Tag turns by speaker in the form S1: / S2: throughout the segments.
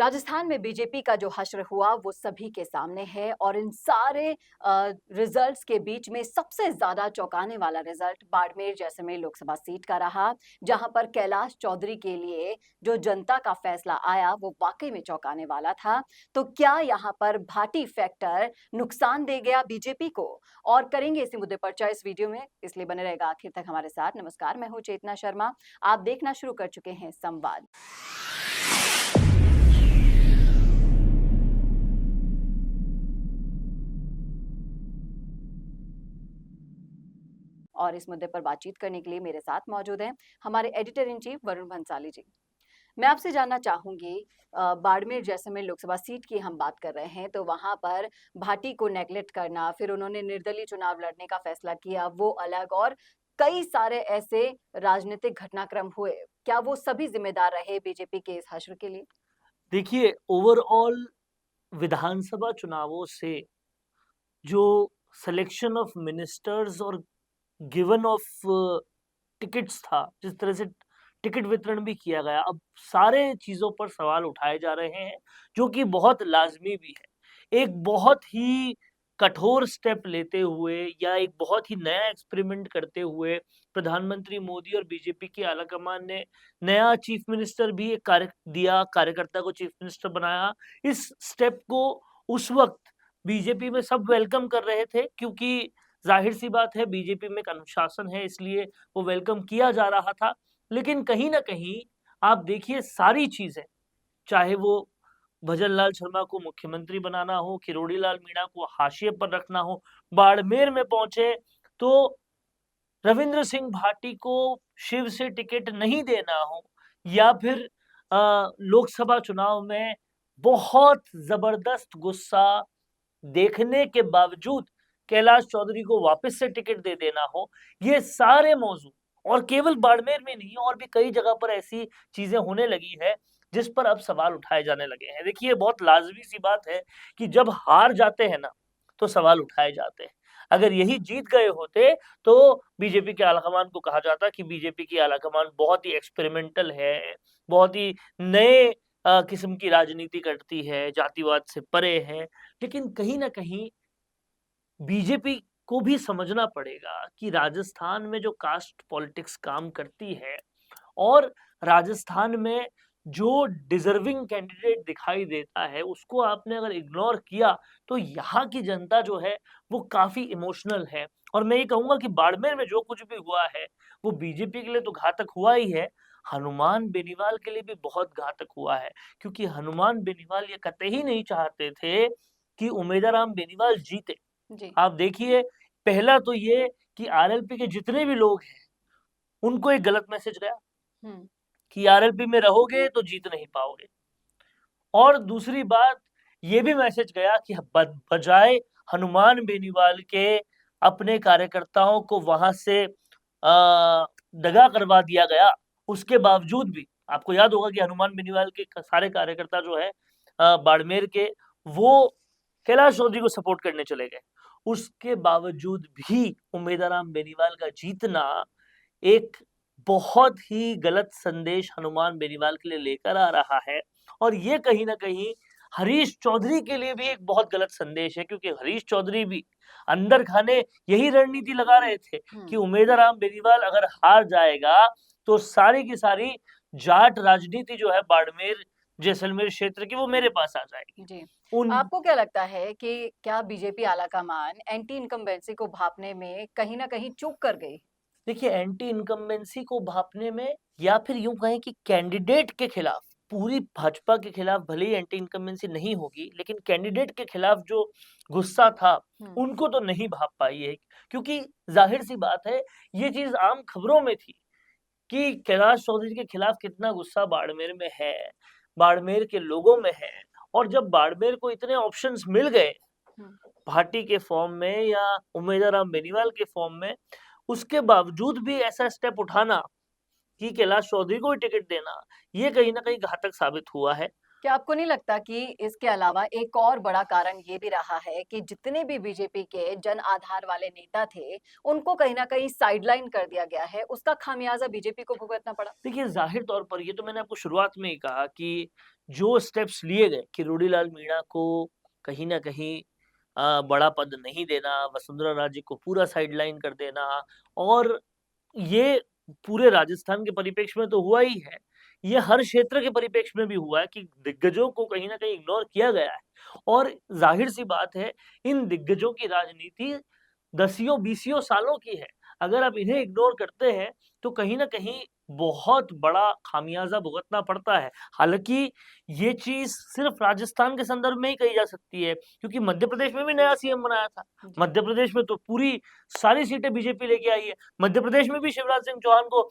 S1: राजस्थान में बीजेपी का जो हश्र हुआ वो सभी के सामने है और इन सारे रिजल्ट्स के बीच में सबसे ज्यादा चौंकाने वाला रिजल्ट बाड़मेर जैसलमेर लोकसभा सीट का रहा, जहां पर कैलाश चौधरी के लिए जो जनता का फैसला आया वो वाकई में चौंकाने वाला था। तो क्या यहां पर भाटी फैक्टर नुकसान दे गया बीजेपी को? और करेंगे इसी मुद्दे पर चर्चा इस वीडियो में, इसलिए बने रहेगा आखिर तक हमारे साथ। नमस्कार, मैं हूं चेतना शर्मा। आप देखना शुरू कर चुके हैं संवाद। और इस मुद्दे पर बातचीत करने के लिए मेरे साथ मौजूद हैं हमारे editor in chief Varun Bhansali ji. मैं आपसे जानना चाहूंगी, बाड़मेर जैसलमेर लोकसभा सीट की हम बात कर रहे हैं, तो वहां पर भाटी को नेगलेक्ट करना, फिर उन्होंने निर्दलीय चुनाव लड़ने का फैसला किया, वो अलग, और कई सारे ऐसे राजनीतिक घटनाक्रम हुए। क्या वो सभी जिम्मेदार रहे बीजेपी के इस हश्र के लिए?
S2: देखिए, ओवरऑल विधानसभा चुनावों से जो सिलेक्शन ऑफ मिनिस्टर्स और गिवन ऑफ टिकट्स था, जिस तरह से टिकट वितरण भी किया गया, अब सारे चीज़ों पर सवाल उठाए जा रहे हैं, जो कि बहुत लाज़मी भी है। एक बहुत ही कठोर स्टेप लेते हुए या एक बहुत ही नया एक्सपेरिमेंट करते हुए प्रधानमंत्री मोदी और बीजेपी की आलाकमान ने नया चीफ मिनिस्टर भी एक कार्यकर्ता को चीफ मिनिस्टर बनाया। इस स्टेप को उस वक़्त बीजेपी में सब वेलकम कर रहे थे, क्योंकि ज़ाहिर-सी बात है बीजेपी में एक अनुशासन है, इसलिए वो वेलकम किया जा रहा था। लेकिन कहीं न कहीं आप देखिए, सारी चीज़ें, चाहे वो भजन लाल शर्मा को मुख्यमंत्री बनाना हो, किरोड़ी लाल मीणा को हाशिए पर रखना हो, बाड़मेर में पहुँचे तो रविंद्र सिंह भाटी को शिव से टिकट नहीं देना हो, या फिर लोकसभा चुनाव में बहुत ज़बरदस्त गुस्सा देखने के बावजूद कैलाश चौधरी को वापस से टिकट दे देना हो, ये सारे मौजू, और केवल बाड़मेर में नहीं और भी कई जगह पर ऐसी चीजें होने लगी है जिस पर अब सवाल उठाए जाने लगे हैं। देखिए, बहुत लाजमी सी बात है कि जब हार जाते हैं ना, तो सवाल उठाए जाते हैं। अगर यही जीत गए होते तो बीजेपी के आलाकमान को कहा जाता कि बीजेपी की आलाकमान बहुत ही एक्सपेरिमेंटल है, बहुत ही नए किस्म की राजनीति करती है, जातिवाद से परे है। लेकिन कहीं न कहीं बीजेपी को भी समझना पड़ेगा कि राजस्थान में जो कास्ट पॉलिटिक्स काम करती है, और राजस्थान में जो डिजर्विंग कैंडिडेट दिखाई देता है, उसको आपने अगर इग्नोर किया, तो यहाँ की जनता जो है, वो काफ़ी इमोशनल है। और मैं ये कहूँगा कि बाड़मेर में जो कुछ भी हुआ है, वो बीजेपी के लिए तो घातक हुआ ही है, हनुमान बेनीवाल के लिए भी बहुत घातक हुआ है। क्योंकि हनुमान बेनीवाल ये कतई नहीं चाहते थे कि उमेदाराम बेनीवाल जीते।
S1: जी।
S2: आप देखिए, पहला तो ये कि आरएलपी के जितने भी लोग हैं, उनको एक गलत मैसेज गया
S1: हम्म।
S2: कि आरएलपी में रहोगे तो जीत नहीं पाओगे। और दूसरी बात, ये भी मैसेज गया कि बजाय हनुमान बेनीवाल के अपने कार्यकर्ताओं को वहां से दगा करवा दिया गया। उसके बावजूद भी आपको याद होगा कि हनुमान बेनीवाल के सारे कार्यकर्ता जो है बाड़मेर के, वो कैलाश चौधरी को सपोर्ट करने चले गए। उसके बावजूद भी उमेदाराम बेनीवाल का जीतना एक बहुत ही गलत संदेश हनुमान बेनीवाल के लिए लेकर आ रहा है। और ये कहीं न कहीं हरीश चौधरी के लिए भी एक बहुत गलत संदेश है, क्योंकि हरीश चौधरी भी अंदर खाने यही रणनीति लगा रहे थे कि
S1: हम्म।
S2: उमेदराम बेनीवाल अगर हार जाएगा, तो सारी की सारी जाट राजनीति जो है बाड़मेर, जैसलमेर क्षेत्र की, वो मेरे पास आ जाएगी।
S1: जी।
S2: उन
S1: आपको क्या लगता है कि क्या बीजेपी आलाकमान एंटी इनकम्बेंसी को भांपने में कहीं न कहीं चूक कर गई?
S2: देखिए, एंटी इनकम्बेंसी को भांपने में, या फिर यूँ कहें कि कैंडिडेट के खिलाफ, पूरी भाजपा के खिलाफ भले ही एंटी इनकम्बेंसी नहीं होगी, लेकिन कैंडिडेट के खिलाफ जो गुस्सा था,
S1: हुँ।
S2: उनको तो नहीं भाप पाई है। क्योंकि ज़ाहिर-सी बात है, ये चीज़ आम खबरों में थी कि कैलाश चौधरी के खिलाफ कितना गुस्सा बाड़मेर में है, बाड़मेर के लोगों में है। और जब बाड़मेर को इतने ऑप्शंस मिल गए,
S1: हुँ।
S2: भाटी के फॉर्म में या उमेदराम बेनीवाल के फॉर्म में, उसके बावजूद भी ऐसा स्टेप उठाना कि कैलाश चौधरी को ही टिकट देना, ये कहीं न कहीं घातक साबित हुआ है।
S1: क्या आपको नहीं लगता कि इसके अलावा एक और बड़ा कारण ये भी रहा है कि जितने भी बीजेपी के जन आधार वाले नेता थे, उनको कहीं न कहीं साइडलाइन कर दिया गया है, उसका खामियाज़ा बीजेपी को भुगतना पड़ा?
S2: देखिए, ज़ाहिर तौर पर ये तो मैंने आपको शुरुआत में ही कहा कि जो स्टेप्स लिए गए कि रोडीलाल मीणा को कहीं न कहीं बड़ा पद नहीं देना, वसुंधरा राजे को पूरा साइडलाइन कर देना, और ये पूरे राजस्थान के परिप्रेक्ष्य में तो हुआ ही है। ये हर क्षेत्र के परिप्रेक्ष्य में भी हुआ है कि दिग्गजों को कहीं न कहीं इग्नोर किया गया है, और ज़ाहिर-सी बात है, इन दिग्गजों की राजनीति दसियों-बीसियों सालों की है। अगर आप इन्हें इग्नोर करते हैं, तो कहीं न कहीं बहुत बड़ा खामियाज़ा भुगतना पड़ता है। हालाँकि ये चीज़ सिर्फ़ राजस्थान के संदर्भ में ही कही जा सकती है, क्योंकि मध्य प्रदेश में भी नया सीएम बनाया था।
S1: जी।
S2: मध्य प्रदेश में तो पूरी सारी सीटें बीजेपी लेके आई है। मध्य प्रदेश में भी शिवराज सिंह चौहान को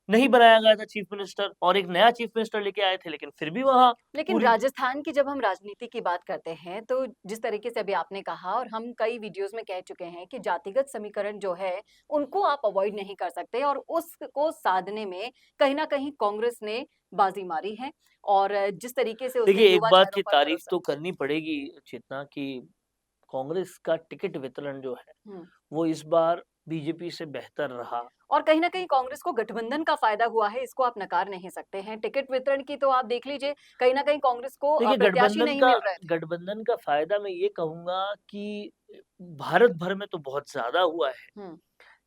S2: नहीं बनाया गया था चीफ मिनिस्टर, और एक नया चीफ मिनिस्टर लेके आए थे, लेकिन फिर भी वहाँ
S1: लेकिन
S2: पूरी
S1: राजस्थान की जब हम राजनीति की बात करते हैं, तो जिस तरीके से अभी आपने कहा और हम कई वीडियोज़ में कह चुके हैं कि जातिगत समीकरण जो है, उनको आप अवॉइड नहीं कर सकते और उसको साधने में कहीं न कहीं कांग्रेस ने बाज़ी मारी है और जिस तरीके से उसने
S2: देखिए, एक
S1: युवा
S2: बात
S1: चेहरों
S2: की
S1: पर
S2: तारीफ़
S1: भरोसा
S2: तो करनी पड़ेगी चेतना, कि कांग्रेस का टिकट वितरण जो है,
S1: हुँ।
S2: वो इस बार बीजेपी से बेहतर रहा।
S1: और कहीं न कहीं कांग्रेस को गठबंधन का फ़ायदा हुआ है, इसको आप नकार नहीं सकते हैं। टिकट वितरण की तो आप देख लीजिए, कहीं न कहीं कांग्रेस को
S2: देखिए,
S1: प्रत्याशी नहीं मिल रहे थे।
S2: गठबंधन का फ़ायदा मैं ये कहूँगा कि भारत भर में तो बहुत ज़्यादा हुआ है।
S1: हुँ,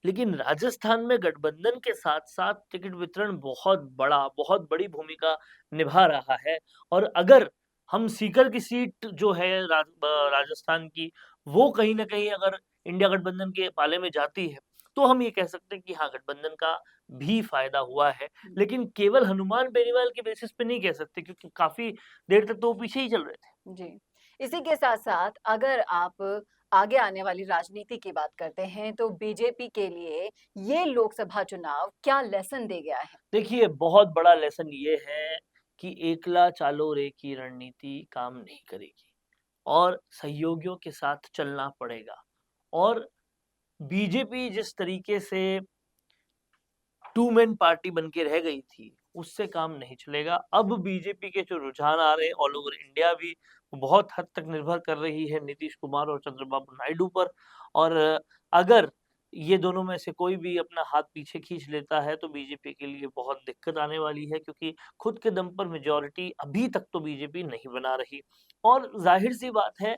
S2: लेकिन राजस्थान में गठबंधन के साथ-साथ टिकट वितरण बहुत बड़ी भूमिका निभा रहा है, और अगर हम सीकर की सीट जो है राजस्थान की, वो कहीं न कहीं अगर इंडिया गठबंधन के पाले में जाती है, तो हम ये कह सकते हैं कि हाँ, गठबंधन का भी फ़ायदा हुआ है।
S1: हुँ।
S2: लेकिन केवल हनुमान बेनीवाल के बेसिस पे नहीं कह सकते, क्योंकि काफ़ी देर तक तो वो पीछे ही चल रहे थे।
S1: जी। इसी के साथ-साथ अगर आप आगे आने वाली राजनीति की बात करते हैं, तो बीजेपी के लिए ये लोकसभा चुनाव क्या लेसन दे गया है?
S2: देखिए, बहुत बड़ा लेसन ये है कि एकला चालो रे की रणनीति काम नहीं करेगी, और सहयोगियों के साथ चलना पड़ेगा। और बीजेपी जिस तरीके से टू मैन पार्टी बन के रह गई थी, उससे काम नहीं चलेगा। अब बीजेपी के जो रुझान आ रहे हैं ऑल ओवर इंडिया भी, वो बहुत हद तक निर्भर कर रही है नीतीश कुमार और चंद्रबाबू नायडू पर। और अगर ये दोनों में से कोई भी अपना हाथ पीछे खींच लेता है, तो बीजेपी के लिए बहुत दिक्कत आने वाली है, क्योंकि खुद के दम पर मेजॉरिटी अभी तक तो बीजेपी नहीं बना रही। और ज़ाहिर-सी बात है,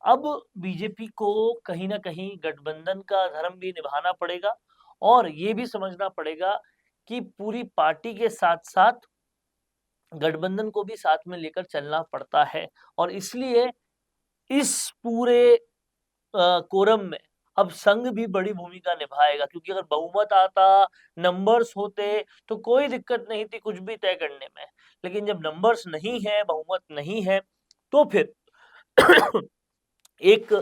S2: अब बीजेपी को कहीं न कहीं गठबंधन का धर्म भी निभाना पड़ेगा, और ये भी समझना पड़ेगा कि पूरी पार्टी के साथ-साथ गठबंधन को भी साथ में लेकर चलना पड़ता है। और इसलिए इस पूरे कोरम में अब संघ भी बड़ी भूमिका निभाएगा, क्योंकि अगर बहुमत आता, नंबर्स होते, तो कोई दिक्कत नहीं थी कुछ भी तय करने में। लेकिन जब नंबर्स नहीं है, बहुमत नहीं है, तो फिर एक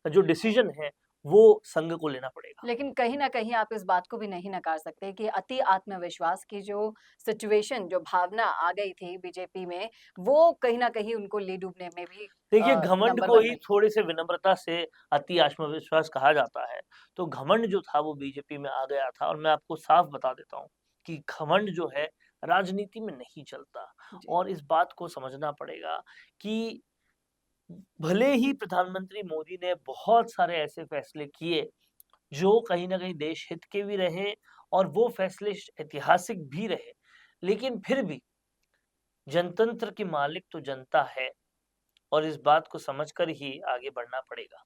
S2: जो डिसीजन है, वो संघ को लेना पड़ेगा।
S1: लेकिन कहीं न कहीं आप इस बात को भी नहीं नकार सकते कि अति आत्मविश्वास की जो सिचुएशन, जो भावना आ गई थी बीजेपी में, वो कहीं न कहीं उनको ले डूबने में भी
S2: देखिए, घमंड
S1: नंबर
S2: को
S1: बन
S2: ही
S1: गई।
S2: थोड़े से विनम्रता से अति आत्मविश्वास कहा जाता है। तो घमंड जो था वो बीजेपी में आ गया था, और मैं आपको साफ बता देता हूँ कि घमंड जो है राजनीति में नहीं चलता।
S1: जी।
S2: और इस बात को समझना पड़ेगा कि भले ही प्रधानमंत्री मोदी ने बहुत सारे ऐसे फैसले किए, जो कहीं न कहीं देश हित के भी रहे, और वो फैसले ऐतिहासिक भी रहे, लेकिन फिर भी जनतंत्र की मालिक तो जनता है, और इस बात को समझकर ही आगे बढ़ना पड़ेगा।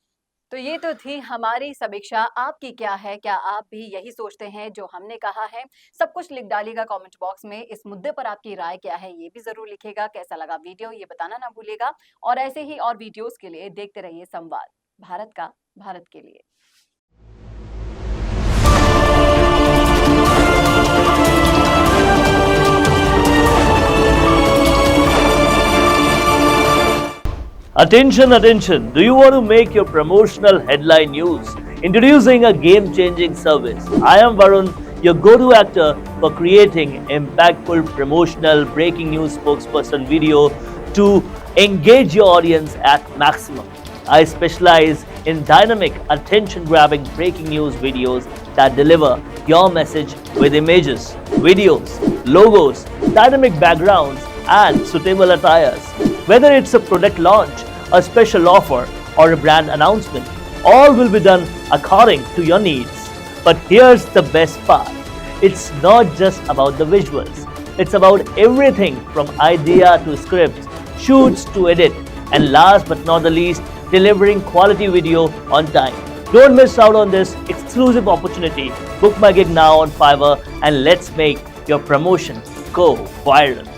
S1: तो ये तो थी हमारी समीक्षा, आपकी क्या है? क्या आप भी यही सोचते हैं जो हमने कहा है? सब कुछ लिख डालिएगा कमेंट बॉक्स में। इस मुद्दे पर आपकी राय क्या है? ये भी ज़रूर लिखिएगा। कैसा लगा वीडियो ये बताना ना भूलिएगा और ऐसे ही और वीडियोज़ के लिए देखते रहिए संवाद, भारत का, भारत के लिए।
S2: Attention, attention! Do you want to make your promotional headline news? Introducing a game-changing service. I am Varun, your go-to actor for creating impactful promotional breaking news spokesperson video to engage your audience at maximum. I specialize in dynamic, attention-grabbing breaking news videos that deliver your message with images, videos, logos, dynamic backgrounds, and suitable attires. Whether it's a product launch, a special offer, or a brand announcement, all will be done according to your needs. But here's the best part. It's not just about the visuals. It's about everything from idea to scripts, shoots to edit, and last but not the least, delivering quality video on time. Don't miss out on this exclusive opportunity. Book my gig now on Fiverr and let's make your promotion go viral.